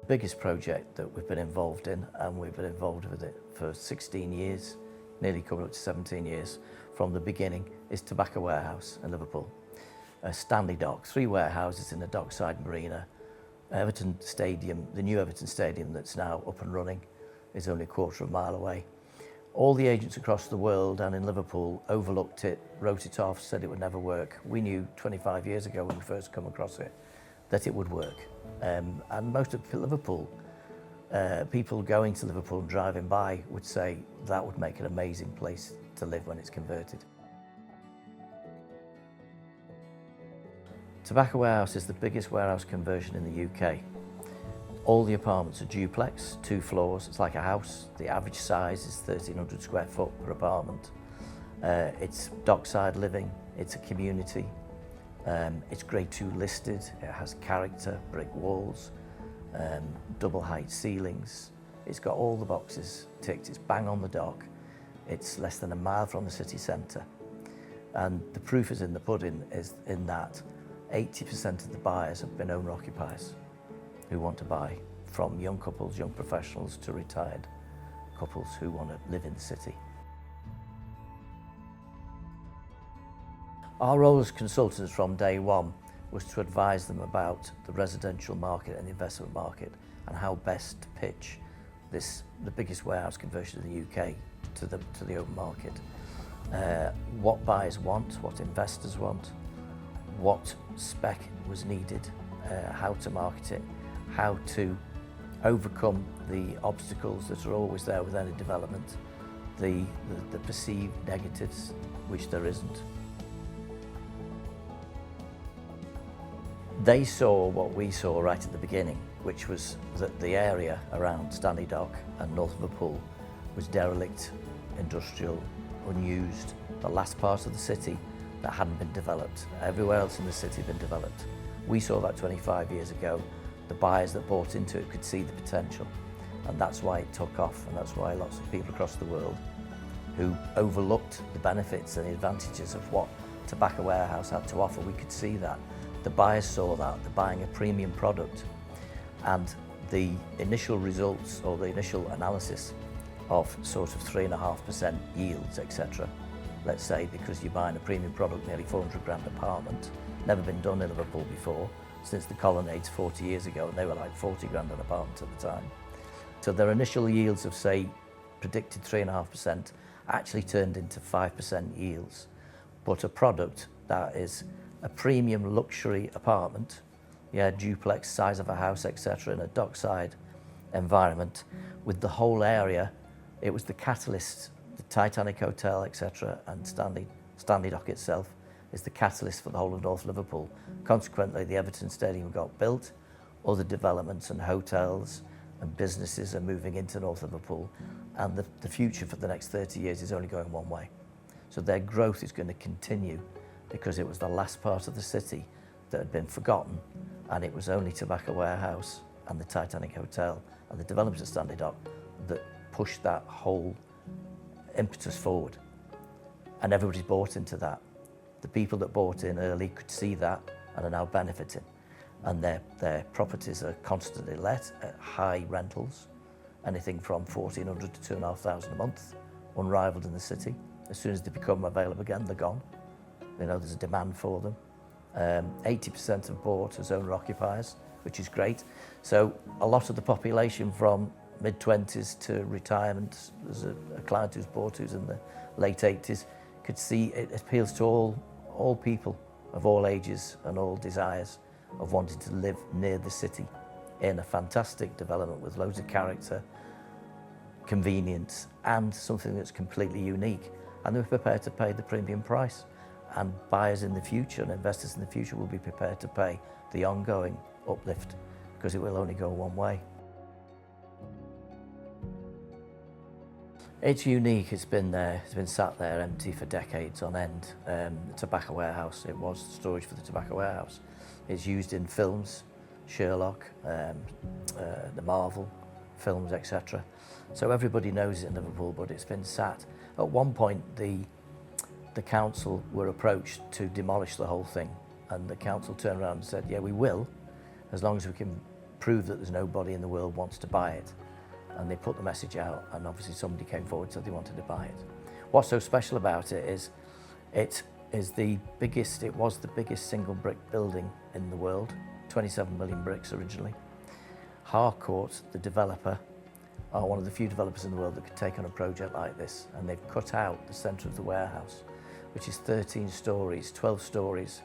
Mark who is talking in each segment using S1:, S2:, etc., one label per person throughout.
S1: Biggest project that we've been involved in, and we've been involved with it for 16 years, nearly coming up to 17 years from the beginning, is Tobacco Warehouse in Liverpool. Stanley Dock, 3 warehouses in a dockside marina. Everton Stadium, the new Everton Stadium that's now up and running, is only a quarter of a mile away. All the agents across the world and in Liverpool overlooked it, wrote it off, said it would never work. We knew 25 years ago when we first come across it that it would work. And most of Liverpool, people going to Liverpool and driving by would say that would make an amazing place to live when it's converted. Tobacco Warehouse is the biggest warehouse conversion in the UK. All the apartments are duplex, 2 floors, it's like a house. The average size is 1,300 square foot per apartment. It's dockside living, it's a community. It's grade 2 listed, it has character, brick walls, double height ceilings. It's got all the boxes ticked, it's bang on the dock. It's less than a mile from the city centre. And the proof is in the pudding is in that 80% of the buyers have been owner-occupiers who want to buy, from young couples, young professionals to retired couples who want to live in the city. Our role as consultants from day one was to advise them about the residential market and the investment market and how best to pitch the biggest warehouse conversion in the UK to the open market. What buyers want, what investors want, what spec was needed, how to market it, how to overcome the obstacles that are always there with any development, the perceived negatives, which there isn't. They saw what we saw right at the beginning, which was that the area around Stanley Dock and North Liverpool was derelict, industrial, unused, the last part of the city that hadn't been developed. Everywhere else in the city had been developed. We saw that 25 years ago. The buyers that bought into it could see the potential, and that's why it took off, and that's why lots of people across the world who overlooked the benefits and the advantages of what Tobacco Warehouse had to offer, we could see that. The buyers saw that, they're buying a premium product, and the initial results or the initial analysis of sort of 3.5% yields, etc. Let's say because you're buying a premium product, nearly 400 grand apartment, never been done in Liverpool before, since the colonnades 40 years ago, and they were like 40 grand an apartment at the time. So their initial yields of, say, predicted 3.5% actually turned into 5% yields. But a product that is a premium luxury apartment, yeah, duplex, size of a house, etc., in a dockside environment, with the whole area, it was the catalyst, the Titanic Hotel, etc., and Stanley Dock itself is the catalyst for the whole of North Liverpool. Consequently, the Everton Stadium got built, other developments and hotels and businesses are moving into North Liverpool, and the future for the next 30 years is only going one way. So their growth is going to continue because it was the last part of the city that had been forgotten, and it was only Tobacco Warehouse and the Titanic Hotel and the developments at Stanley Dock that pushed that whole impetus forward. And everybody's bought into that. The people that bought in early could see that and are now benefiting. And their properties are constantly let at high rentals, anything from 1,400 to 2,500 a month, unrivaled in the city. As soon as they become available again, they're gone. You know, there's a demand for them. 80% have bought as owner-occupiers, which is great. So a lot of the population from mid-20s to retirement, there's a client who's bought who's in the late 80s, could see it appeals to all people of all ages and all desires of wanting to live near the city in a fantastic development with loads of character, convenience, and something that's completely unique. And they're prepared to pay the premium price. And buyers in the future and investors in the future will be prepared to pay the ongoing uplift because it will only go one way. It's unique, it's been sat there empty for decades on end. The Tobacco Warehouse, it was storage for the Tobacco Warehouse. It's used in films, Sherlock, the Marvel films, etc. So everybody knows it in Liverpool, but it's been sat. At one point, the council were approached to demolish the whole thing, and the council turned around and said, yeah, we will, as long as we can prove that there's nobody in the world wants to buy it. And they put the message out, and obviously somebody came forward and said they wanted to buy it. What's so special about it is it was the biggest single brick building in the world, 27 million bricks originally. Harcourt, the developer, are one of the few developers in the world that could take on a project like this, and they've cut out the centre of the warehouse, which is 13 stories, 12 stories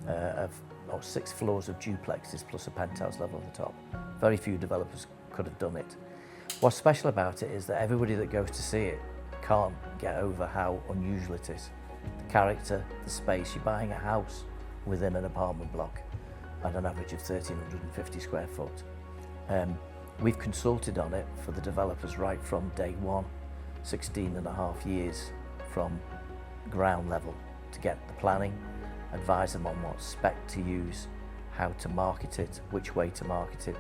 S1: of 6 floors of duplexes plus a penthouse level at the top. Very few developers could have done it. What's special about it is that everybody that goes to see it can't get over how unusual it is. The character, the space, you're buying a house within an apartment block at an average of 1,350 square foot. We've consulted on it for the developers right from day one, 16.5 years from ground level, to get the planning, advise them on what spec to use, how to market it, which way to market it,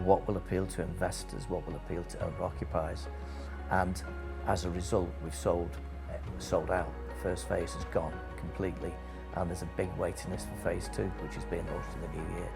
S1: what will appeal to investors, what will appeal to owner-occupiers. And as a result, we've sold out. The first phase has gone completely, and there's a big waiting list for phase 2, which is being launched in the new year.